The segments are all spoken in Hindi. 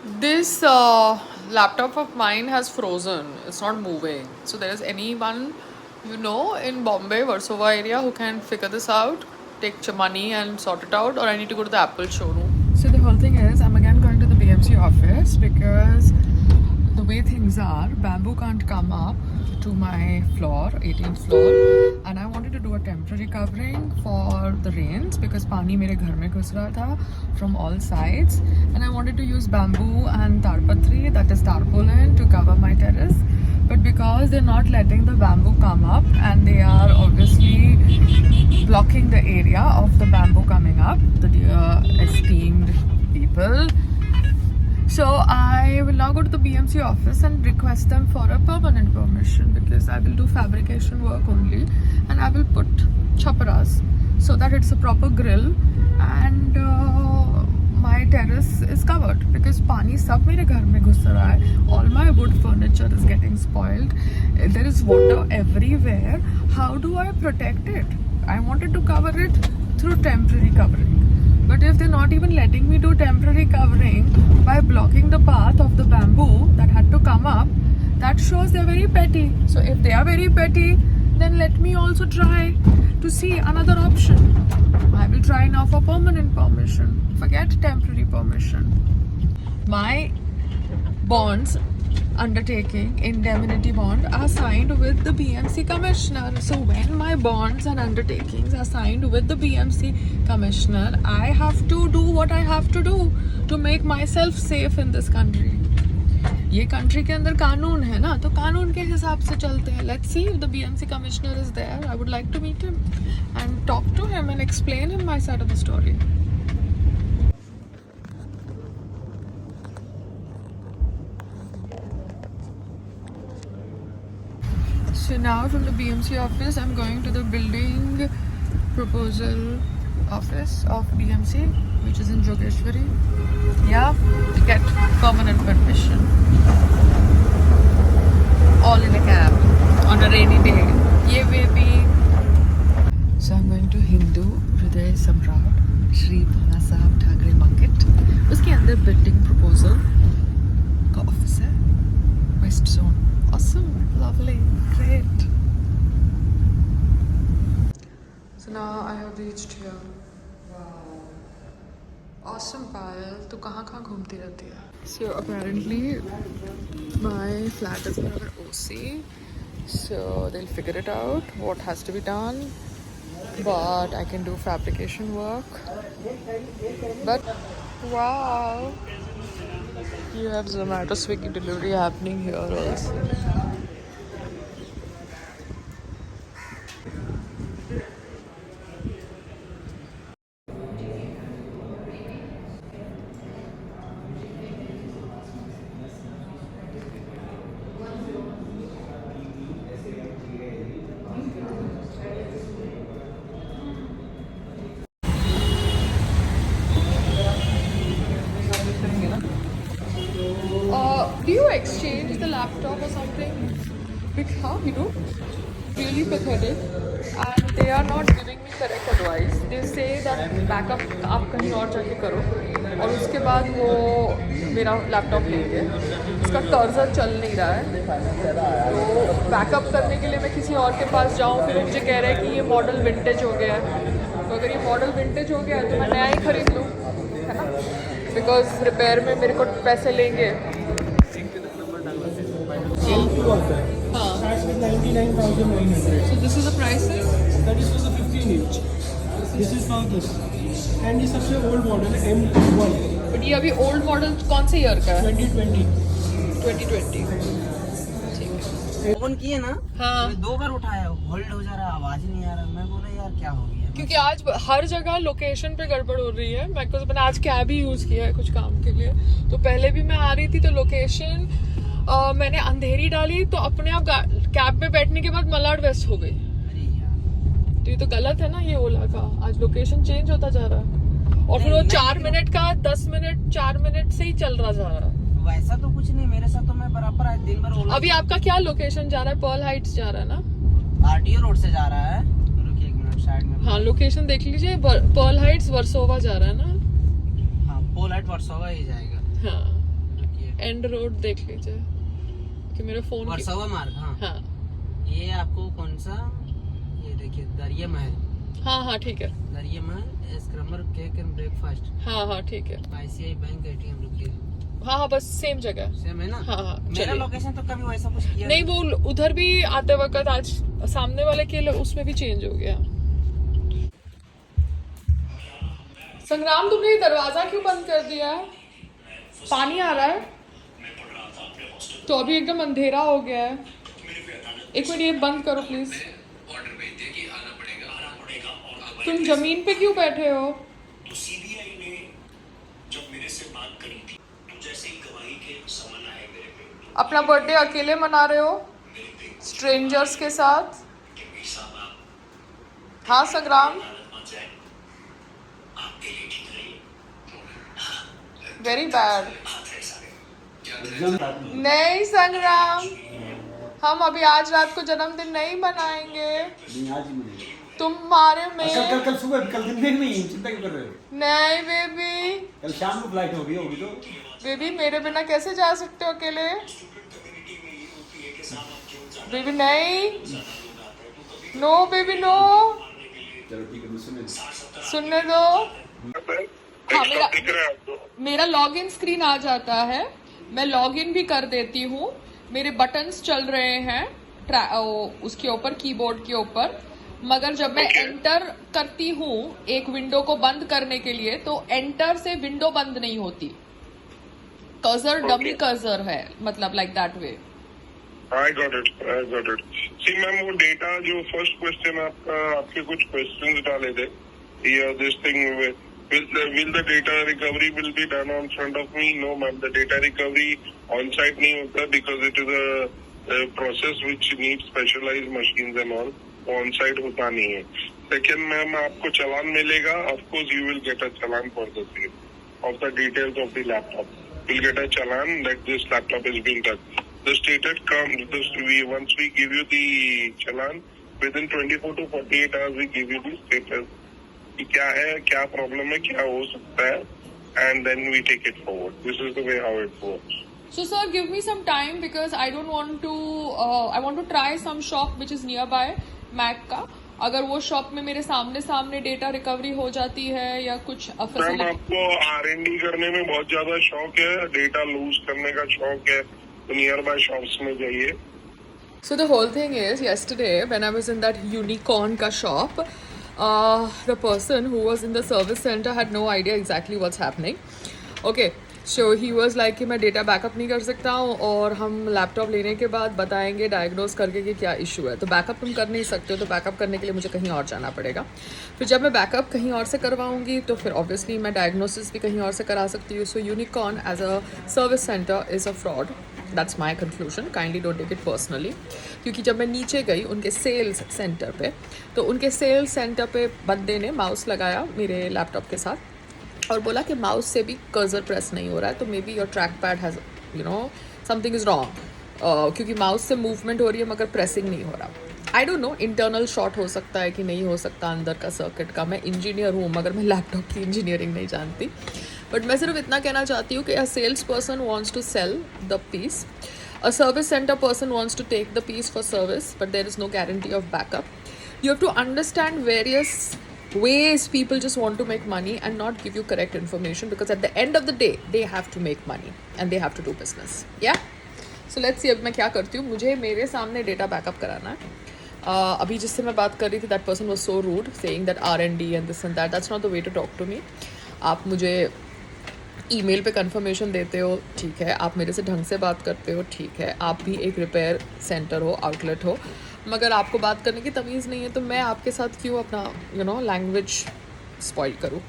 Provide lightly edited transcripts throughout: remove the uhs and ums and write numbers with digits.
This laptop of mine has frozen. It's not moving. So there is anyone in Bombay, Versova area who can figure this out, take money and sort it out, or I need to go to the Apple showroom. So the whole thing is, I'm again going to the BMC office because the way things are, bamboo can't come up to my floor, 18th floor, and I wanted to do a temporary covering for the rains because pani mere ghar mein ghus raha tha from all sides, and I wanted to use bamboo and tarpatri, that is tarpaulin, to cover my terrace. But because they're not letting the bamboo come up and they are obviously blocking the area of the bamboo coming up, the esteemed people. So I will now go to the BMC office and request them for a permanent permission because I will do fabrication work only, and I will put chaparas so that it's a proper grill and my terrace is covered because pani sab mere ghar mein ghus raha hai. All my wood furniture is getting spoiled. There is water everywhere. How do I protect it? I wanted to cover it through temporary covering. But if they're not even letting me do temporary covering by blocking the path of the bamboo that had to come up, that shows they're very petty. So if they are very petty, then let me also try to see another option. I will try now for permanent permission. Forget temporary permission. My bonds undertaking, indemnity bond, are signed with the BMC commissioner. So when my bonds and undertakings are signed with the BMC commissioner, I have to do what I have to do to make myself safe in this country. ये country के अंदर कानून है ना, तो कानून के हिसाब से चलते हैं. Let's see if the BMC commissioner is there. I would like to meet him and talk to him and explain him my side of the story. So now from the BMC office, I'm going to the building proposal office of BMC, which is in Jogeshwari. Yeah, to get permanent permission. All in a cab on a rainy day. Yeah, baby. So I'm going to Hindu Hriday Samrat Shri Bhana Sahab Thackeray Market. उसके अंदर building proposal का office है. West Zone. Awesome, lovely, great. So now I have reached here. Wow, awesome, Payal. तू कहाँ घूमती रहती है? So apparently my flat is under OC, so they'll figure it out what has to be done. But I can do fabrication work. But wow. You have Zomato Swiggy delivery happening here also. Do you exchange the laptop or something? How you do? Really pathetic. And they are not giving me correct advice. They say that backup आप कहीं और जाके करो और उसके बाद वो मेरा लैपटॉप लेंगे. उसका कर्सर चल नहीं रहा है, तो बैकअप करने के लिए मैं किसी और के पास जाऊँ, फिर मुझे कह रहे हैं कि ये मॉडल विंटेज हो गया है. तो अगर ये मॉडल विंटेज हो गया है तो मैं नया ही खरीद लूँ, है ना? बिकॉज रिपेयर में मेरे को पैसे लेंगे. Starts with 99,900. So this is the prices? That is for the 15 inch. This is for this. And ये सबसे old model है M1. बट ये अभी ओल्ड मॉडल कौन से ईयर का है? 2020. फोन किए ना, हाँ. मैं 2 बार उठाया, होल्ड हो जा रहा, आवाज ही नहीं आ रहा. मैं बोला यार क्या हो गया. क्योंकि आज हर जगह लोकेशन पे गड़बड़ हो रही है. मैंने आज कैब ही यूज़ किया है कुछ काम के लिए. तो पहले भी मैं आ रही थी तो लोकेशन मैंने अंधेरी डाली तो अपने आप कैब में बैठने के बाद मलाड वेस्ट हो गई. अरे यार, तो ये तो गलत है ना. ये ओला का आज लोकेशन चेंज होता जा रहा है और फिर वो 4 मिनट का 10 मिनट 4 मिनट से ही चल रहा जा रहा है. वैसा तो कुछ नहीं, मेरे साथ तो मैं बराबर आज दिन भर ओला. अभी आपका क्या लोकेशन जा रहा है? पर्ल हाइट्स जा रहा है ना? आरटीओ रोड से जा रहा है. रुकिए 1 मिनट साइड में. हाँ, लोकेशन देख लीजिए. पर्ल हाइट्स वर्सोवा जा रहा है ना? हाँ, पोल हाइट वर्सोवा ही जाएगा. हाँ, एंड रोड देख लीजिए कि मेरे फोन वर्सोवा मार्ग। हाँ हाँ ये आपको कौन सा, ये देखिए दरिया महल। हाँ ठीक है। दरिया महल स्क्रमर केक एंड ब्रेकफास्ट। हाँ ठीक है। ICICI बैंक ATM रुक गया। हाँ बस सेम जगह। सेम है ना? हाँ मेरा चलिए। लोकेशन तो कभी वैसा कुछ किया नहीं वो उधर भी आते वक्त आज सामने वाले के लिए उसमें भी चेंज हो गया। संग्राम तुमने ये दरवाजा क्यों बंद कर दिया है? पानी आ रहा है तो अभी एकदम अंधेरा हो गया है। एक मिनट ये बंद करो प्लीज। तुम जमीन पे क्यों बैठे हो? तो सीबीआई ने जब मेरे से बात करी थी तो जैसे ही गवाही के समन आए मेरे पे, अपना बर्थडे अकेले मना रहे हो स्ट्रेंजर्स के साथ? कि भाई साहब आप हाँ संग्राम हालत मत जाए, आपके लिए ठीक रही। Very bad. हाथ है सारे। नहीं संग्राम हम अभी आज रात को जन्मदिन नहीं मनाएंगे तुम्हारे में। कल सुबह, कल दिन में नहीं, चिंता क्यों कर रहे हो? नहीं बेबी, कल शाम को फ्लाइट होगी तो बेबी मेरे बिना कैसे जा सकते हो अकेले? बेबी नहीं, नो बेबी नो, चलो ठीक है, सुनने दो। हाँ मेरा लॉगिन स्क्रीन आ जाता है, मैं लॉगिन भी कर देती हूँ, मेरे बटन्स चल रहे हैं उसके ऊपर, कीबोर्ड के ऊपर, मगर जब मैं एंटर करती हूँ एक विंडो को बंद करने के लिए तो एंटर से विंडो बंद नहीं होती। कर्सर डमी कर्सर है, मतलब like that way. I got it. See ma'am वो डेटा जो फर्स्ट क्वेश्चन आपके कुछ क्वेश्चंस डाले थे, this thing will the data recovery will be done on front of me? No ma'am, the data recovery on site नहीं होता because it is a process which needs specialized machines and all, on side होता नहीं है। सेकेंड मैम आपको चालान मिलेगा, of course you will get a challan for the same of the details of the laptop, will get a challan that this laptop is being touched. The stated once we give you the challan within 24 to 48 hours we give you the status कि क्या है, क्या प्रॉब्लम है, क्या हो सकता है, and then we take it forward. This is the way how it works. So sir, give me some time because I don't want to. I want to try some shop which is nearby Mac का। अगर वो शॉप में मेरे सामने डेटा रिकवरी हो जाती है या कुछ मैम आपको R&D करने में बहुत ज्यादा शौक है, डेटा लूज करने का शौक है, तो नियर बाय शॉप्स में जाइए। So the whole thing is, yesterday when I was in that unicorn ka shop, the person who was in the service center had no idea exactly what's happening. Okay, so he was like कि मैं डेटा बैकअप नहीं कर सकता हूँ और हम लैपटॉप लेने के बाद बताएंगे डायग्नोज करके कि क्या इशू है। तो बैकअप तुम कर नहीं सकते हो, तो बैकअप करने के लिए मुझे कहीं और जाना पड़ेगा। फिर जब मैं बैकअप कहीं और से करवाऊँगी तो फिर ऑब्वियसली मैं डायग्नोसिस भी कहीं और से करा सकती हूँ। So Unicorn as a service centre is a fraud, that's my conclusion, kindly don't take it personally. क्योंकि जब मैं नीचे गई उनके सेल्स सेंटर पे, तो उनके सेल्स सेंटर पे बंदे ने माउस लगाया मेरे लैपटॉप के साथ और बोला कि माउस से भी कर्सर प्रेस नहीं हो रहा है, तो may be your track pad has something is wrong, क्योंकि माउस से मूवमेंट हो रही है मगर प्रेसिंग नहीं हो रहा। I don't know, internal short हो सकता है कि नहीं हो सकता अंदर का सर्किट का। मैं इंजीनियर हूँ मगर मैं लैपटॉप की इंजीनियरिंग नहीं जानती। बट मैं सिर्फ इतना कहना चाहती हूँ कि a sales person wants to sell the piece, a service centre person wants to take the piece for service, but there is no guarantee of backup. You have to understand various ways people just want to make money and not give you correct information, because at the end of the day they have to make money and they have to do business. Yeah, so let's see अब मैं क्या करती हूँ। मुझे मेरे सामने डेटा बैकअप कराना है। अभी जिससे मैं बात कर रही थी, that person was so rude saying that R&D and this and that, that's not the way to talk to me. आप मुझे ईमेल पे कंफर्मेशन देते हो, ठीक है, आप मेरे से ढंग से बात करते हो, ठीक है, आप भी एक रिपेयर सेंटर हो, आउटलेट हो, मगर आपको बात करने की तमीज़ नहीं है, तो मैं आपके साथ क्यों अपना लैंग्वेज स्पॉइल करूँ?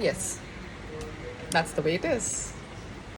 Yes, that's the way it is.